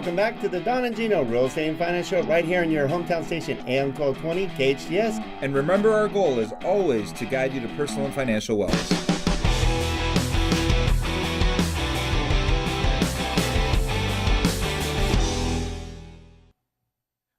welcome back to the Don and Gino Real Estate and Finance Show right here on your hometown station, AM 1220 KHTS. And remember, our goal is always to guide you to personal and financial wellness.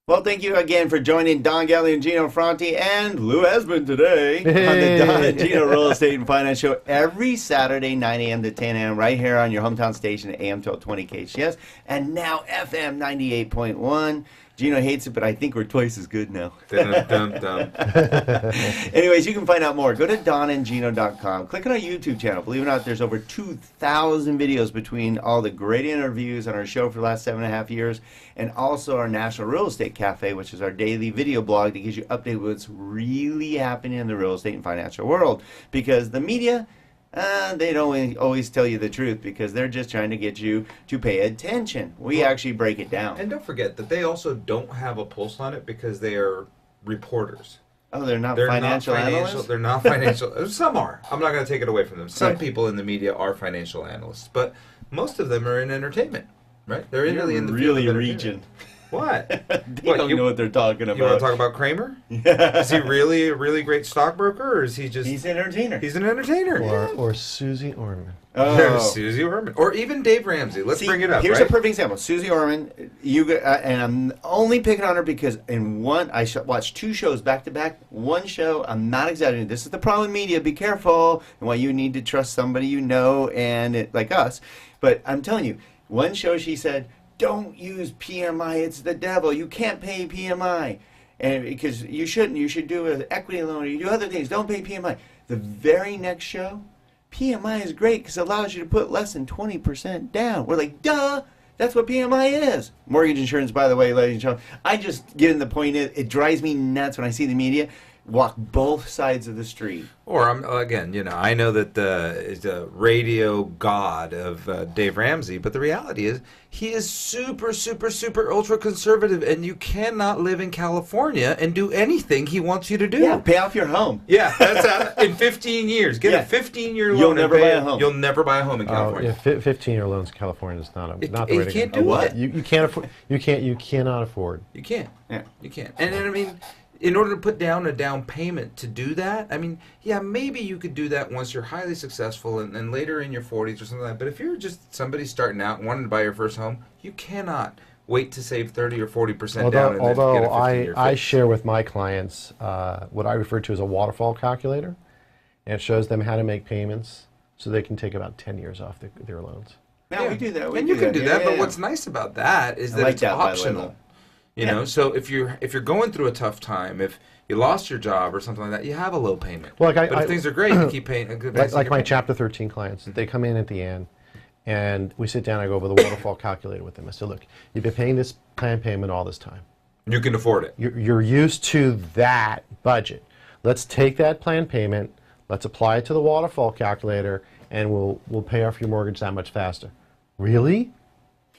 Well, thank you again for joining Don Galley and Gino Fronti and Lou Esmond today on the Don and Gino Real Estate and Finance Show every Saturday, 9 a.m. to 10 a.m. right here on your hometown station, AM 1220 KHTS, and now FM 98.1. Gino hates it, but I think we're twice as good now. Dum, dum, dum. Anyways, you can find out more. Go to donandgino.com. Click on our YouTube channel. Believe it or not, there's over 2,000 videos between all the great interviews on our show for the last 7.5 years, and also our National Real Estate Cafe, which is our daily video blog that gives you updates with what's really happening in the real estate and financial world. Because the media, they don't always tell you the truth because they're just trying to get you to pay attention. We actually break it down. And don't forget that they also don't have a pulse on it because they are reporters. Oh, they're not financial analysts? They're not financial. Some are. I'm not going to take it away from them. Some Right. people in the media are financial analysts, but most of them are in entertainment, right? They're really in the field really of reaching. What? They don't know what they're talking about. You want to talk about Kramer? Yeah. Is he really a really great stockbroker, or is he just... He's an entertainer. He's an entertainer. Or Susie Orman. Oh. Susie Orman. Or even Dave Ramsey. Let's See, bring it up, here's right? a perfect example. Susie Orman, and I'm only picking on her because in one, I watched 2 shows back to back. One show, I'm not exaggerating. This is the problem with media. Be careful, and why you need to trust somebody you know, and like us. But I'm telling you, one show she said, "Don't use PMI. It's the devil. You can't pay PMI, and because you shouldn't. You should do an equity loan or you do other things. Don't pay PMI." The very next show, PMI is great because it allows you to put less than 20% down. We're like, duh, that's what PMI is. Mortgage insurance, by the way, ladies and gentlemen. I just get in the point, it drives me nuts when I see the media walk both sides of the street. Or, I know that is the radio god of Dave Ramsey, but the reality is he is super, super, super ultra conservative, and you cannot live in California and do anything he wants you to do. Yeah, pay off your home. Yeah, that's in 15 years. Get a 15-year loan. You'll never buy a home. You'll never buy a home in California. 15-year loans in California is not the way to can't go. do what? it. You can't afford. You cannot afford. You can't. Yeah. You can't. And I mean, in order to put down a down payment to do that, I mean, yeah, maybe you could do that once you're highly successful and later in your 40s or something like that. But if you're just somebody starting out and wanting to buy your first home, you cannot wait to save 30 or 40% down. Although get a 15-year I fix. share with my clients what I refer to as a waterfall calculator, and it shows them how to make payments so they can take about 10 years off their loans. No, we do that. And you can do that, but what's nice about that is that like it's that, by the way, optional. You know, so if you're going through a tough time, if you lost your job or something like that, you have a low payment. Well, but if things are great, you keep paying. Like my Chapter 13 clients, they come in at the end, and we sit down and I go over the waterfall calculator with them. I say, look, you've been paying this plan payment all this time. You can afford it. You're used to that budget. Let's take that plan payment, let's apply it to the waterfall calculator, and we'll pay off your mortgage that much faster. Really?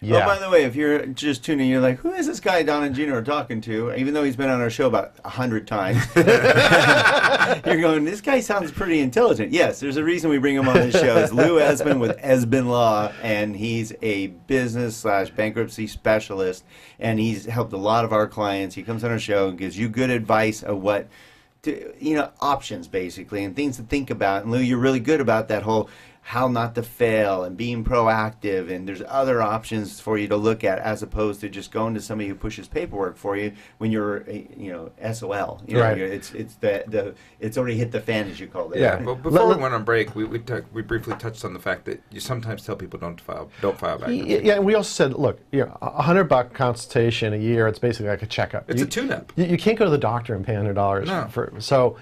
Yeah. Oh, by the way, if you're just tuning in, you're like, who is this guy Don and Gino are talking to? Even though he's been on our show about 100 times. You're going, this guy sounds pretty intelligent. Yes, there's a reason we bring him on this show. It's Lou Esmond with Esmond Law, and he's a business/bankruptcy specialist, and he's helped a lot of our clients. He comes on our show and gives you good advice of what, options basically, and things to think about. And Lou, you're really good about that whole how not to fail and being proactive, and there's other options for you to look at as opposed to just going to somebody who pushes paperwork for you when you're SOL. Right. It's already hit the fan, as you call it. Yeah. But before we went on break, we briefly touched on the fact that you sometimes tell people don't file bankruptcy. Yeah, and we also said, look, $100 consultation a year, it's basically like a checkup. It's a tune-up. You can't go to the doctor and pay $100 No. So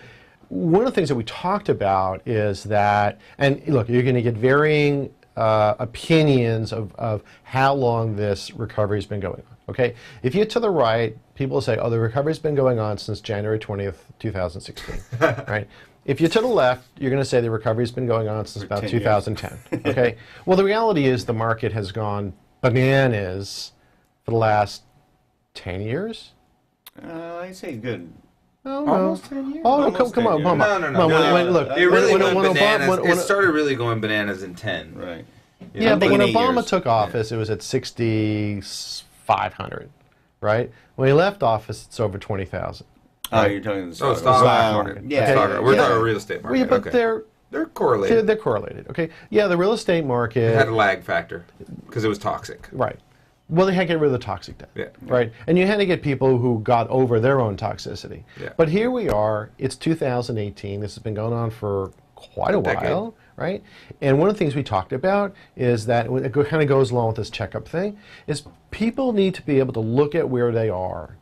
one of the things that we talked about is that, and look, you're going to get varying opinions of how long this recovery has been going on. Okay, if you get to the right, people say, oh, the recovery's been going on since January 20th, 2016. Right? If you're to the left, you're going to say the recovery's been going on since about 2010. Okay, well, the reality is the market has gone bananas for the last 10 years. I'd say good. Oh, Almost 10 years? Oh, come on. No. Look, It really when went bananas. Obama, It started really going bananas in 10. Right. yeah, but when thinking 8 Obama years. took office, it was at 64 500, right? When he left office, it's over 20,000. Oh, you're talking the stock. stock Wow. market. Yeah. Stock- We're Yeah. talking real estate market. Well, yeah, but okay. They're correlated. they're correlated, okay? Yeah, the real estate market. It had a lag factor because it was toxic. Right. Well, they had to get rid of the toxic debt. Yeah. Right. And you had to get people who got over their own toxicity. Yeah. But here we are. It's 2018. This has been going on for quite a decade. while, right? And one of the things we talked about is that it kind of goes along with this checkup thing, is people need to be able to look at where they are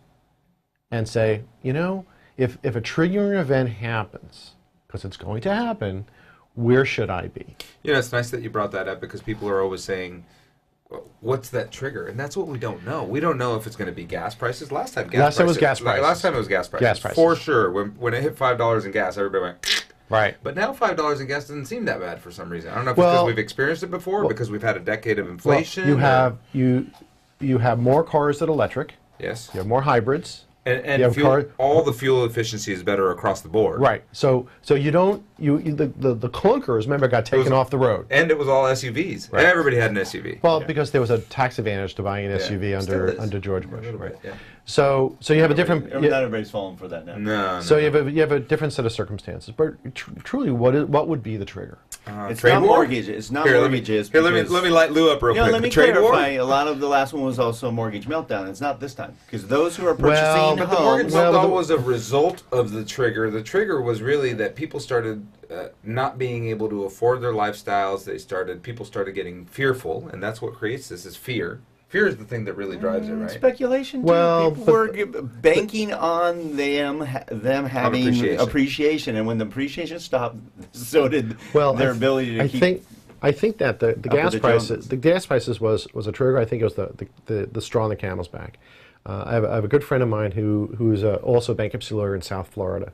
and say, you know, if a triggering event happens, because it's going to happen, where should I be? You know, it's nice that you brought that up because people are always saying, what's that trigger? And that's what we don't know. We don't know if it's going to be gas prices. Last time it was gas prices. Last time it was gas prices. Gas prices. For sure. When it hit $5 in gas, everybody went, Right. but now $5 in gas doesn't seem that bad for some reason. I don't know if it's because we've experienced it before, because we've had a decade of inflation. Well, you have more cars that are electric. Yes. You have more hybrids. And all the fuel efficiency is better across the board. Right. So you don't the clunkers, remember, got taken off the road. And it was all SUVs. Right. Everybody had an SUV. Well, because there was a tax advantage to buying an Yeah. SUV Still is. under George Bush. A little Right. bit, yeah. So you have a different. Not everybody's falling for that now. No. So you have a different set of circumstances. But truly, what would be the trigger? It's trade not war? mortgage. It's not Here, mortgages. let me light Lou up real quick. Let me Trade clarify. war? A lot of the last one was also a mortgage meltdown. It's not this time because those who are purchasing Well, But the mortgage homes. meltdown was a result of the trigger. The trigger was really that people started not being able to afford their lifestyles. People started getting fearful, and that's what creates this: is fear. Fear is the thing that really drives it, right? Speculation. Too. Well, People were banking on them having appreciation, and when the appreciation stopped, so did their ability to keep. I think that the gas the prices Joneses. the gas prices was a trigger. I think it was the straw on the camel's back. I have a good friend of mine who's also a bankruptcy lawyer in South Florida,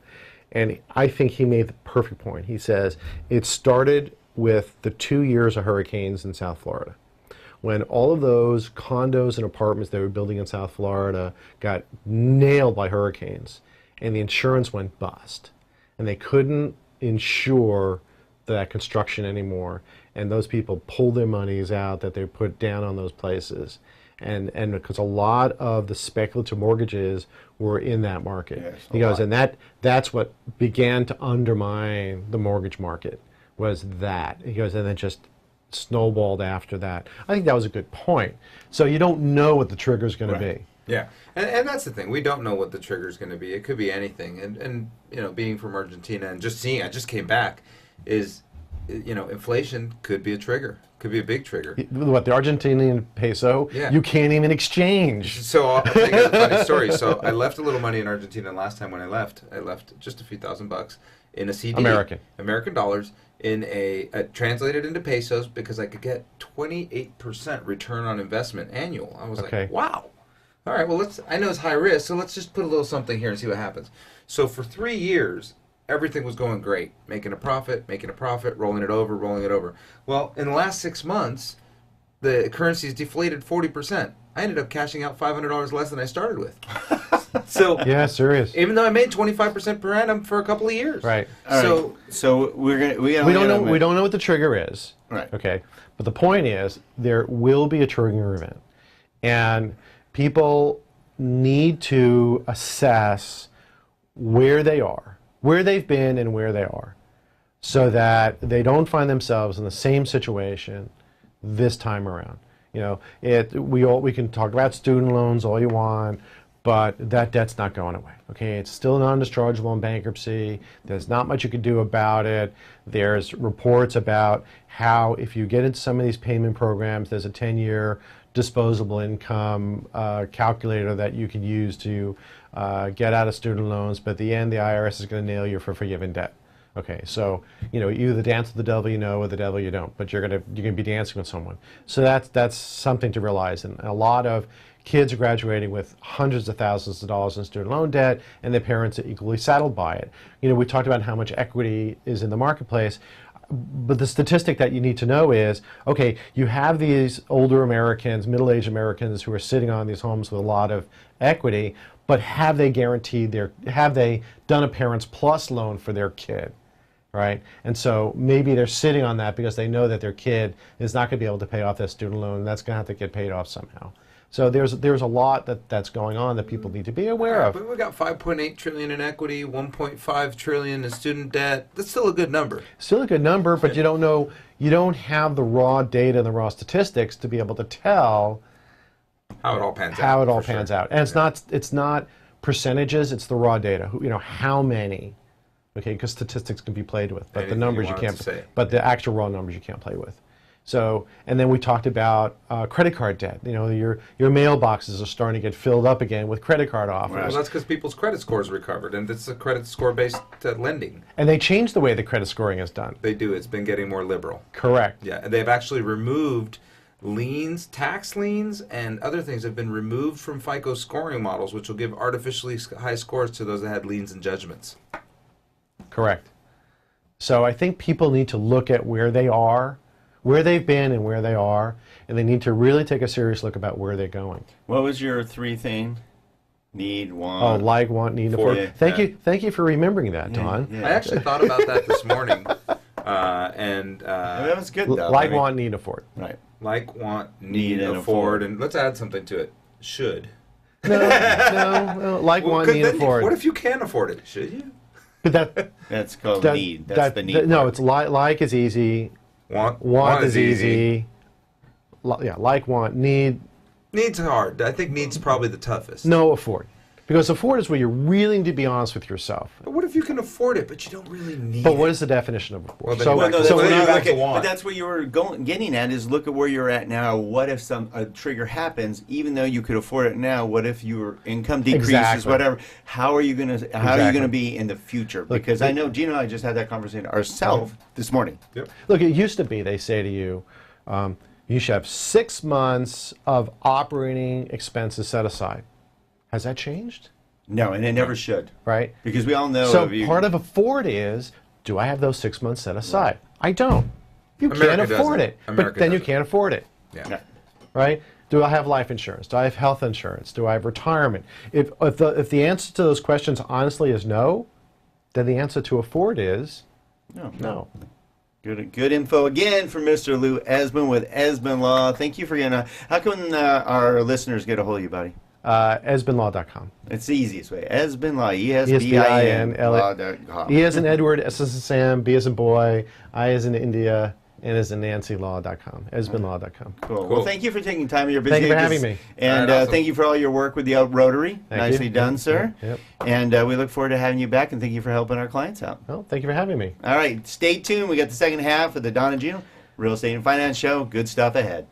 and I think he made the perfect point. He says it started with the 2 years of hurricanes in South Florida, when all of those condos and apartments they were building in South Florida got nailed by hurricanes, and the insurance went bust, and they couldn't insure that construction anymore, and those people pulled their monies out that they put down on those places, and because a lot of the speculative mortgages were in that market. Yes, He goes, and that's what began to undermine the mortgage market, was that. He goes, and then just snowballed after that. I think that was a good point. So you don't know what the trigger is going to be. Yeah, and that's the thing. We don't know what the trigger is going to be. It could be anything. And you know, being from Argentina and just seeing, I just came back, is, you know, inflation could be a trigger. Could be a big trigger. What, the Argentinian peso? Yeah. You can't even exchange. So I'll tell you a funny story. So I left a little money in Argentina last time when I left just a few $1,000 in a CD. American dollars. In translated into pesos, because I could get 28% return on investment annual. I was like, wow. All right, well, I know it's high risk, so let's just put a little something here and see what happens. So for 3 years, everything was going great, making a profit, rolling it over. Well, in the last 6 months, the currency's deflated 40%. I ended up cashing out $500 less than I started with. So yeah, serious. Even though I made 25% per annum for a couple of years. Right. So we don't know what the trigger is. Right. Okay. But the point is, there will be a triggering event, and people need to assess where they are, where they've been, and where they are, so that they don't find themselves in the same situation this time around. You know, we can talk about student loans all you want, but that debt's not going away. Okay, it's still non-dischargeable in bankruptcy. There's not much you can do about it. There's reports about how if you get into some of these payment programs, there's a 10-year disposable income calculator that you can use to get out of student loans, but at the end the IRS is going to nail you for forgiven debt. Okay, so you know, you either dance with the devil you know, or the devil you don't, but you're gonna be dancing with someone. So that's something to realize. And a lot of kids are graduating with hundreds of thousands of dollars in student loan debt, and their parents are equally saddled by it. You know, we talked about how much equity is in the marketplace, but the statistic that you need to know is, okay, you have these older Americans, middle-aged Americans who are sitting on these homes with a lot of equity, but have they done a Parents Plus loan for their kid? Right? And so maybe they're sitting on that because they know that their kid is not going to be able to pay off their student loan, and that's going to have to get paid off somehow. So there's a lot that's going on that people need to be aware of. But we got 5.8 trillion in equity, 1.5 trillion in student debt. That's still a good number. Still a good number, but you don't have the raw data and the raw statistics to be able to tell How it all pans out. how it all for sure. pans out. And it's not percentages, it's the raw data. How many? Okay, because statistics can be played with, but the Anything numbers you you wanted can't. to say. But the actual raw numbers you can't play with. So, and then we talked about credit card debt. Your mailboxes are starting to get filled up again with credit card offers. Well, that's because people's credit scores recovered, and it's a credit score-based lending. And they changed the way the credit scoring is done. They do. It's been getting more liberal. Correct. Yeah, and they've actually removed liens, tax liens, and other things have been removed from FICO scoring models, which will give artificially high scores to those that had liens and judgments. Correct. So I think people need to look at where they are, where they've been and where they are, and they need to really take a serious look about where they're going. What was your 3 thing? Need, want. Oh, like, want, need, afford. Yeah. Thank you for remembering that, Don. Yeah. I actually thought about that this morning, and That was good, though. Like, I mean, want, need, afford. Right. like, want, Need, need, and afford, afford. and let's add something to it. Should. No, like, Well, want, 'cause need, then afford. what if you can't afford it? Should you? But that, That's called that- need. That's the need. No, part. it's like is easy. Want is easy. Like, want, need. Need's hard. I think need's probably the toughest. No, afford. Because afford is where you're really need to be honest with yourself. But what if you can afford it, but you don't really need But it? what is the definition of afford? Well, then so, you Well, no, So that's then what you you're- have to okay, want. but that's what you were getting at is look at where you're at now. What if a trigger happens, even though you could afford it now? What if your income decreases, Exactly. whatever? How are you gonna Exactly. be in the future? Because I know Gino and I just had that conversation ourselves this morning. Yep. Look, it used to be they say to you, you should have 6 months of operating expenses set aside. Has that changed? No, and it never should, Right? because we all know. So if you, part of afford is, do I have those 6 months set aside? I don't. You America can't afford doesn't. it. America But then you doesn't. can't afford it. Yeah. Yeah. Right? Do I have life insurance? Do I have health insurance? Do I have retirement? If the answer to those questions honestly is no, then the answer to afford is no. Good info again from Mr. Lou Esmond with Esmond Law. Thank you for getting. How can our listeners get a hold of you, buddy? EsbinLaw.com. It's the easiest way. Esmond Law. ESBIN. ESBIN. law.com. E as in Edward, S as in Sam, B as in boy, I as in India, N as in Nancy Law.com. EsbinLaw.com. Cool. Well, thank you for taking time. You're busy. Thank you for having me. And All right, awesome. thank you for all your work with the Rotary. Thank Nicely you. done, sir. Yep. And we look forward to having you back. And thank you for helping our clients out. Well, thank you for having me. All right. Stay tuned. We got the second half of the Don and Gino Real Estate and Finance Show. Good stuff ahead.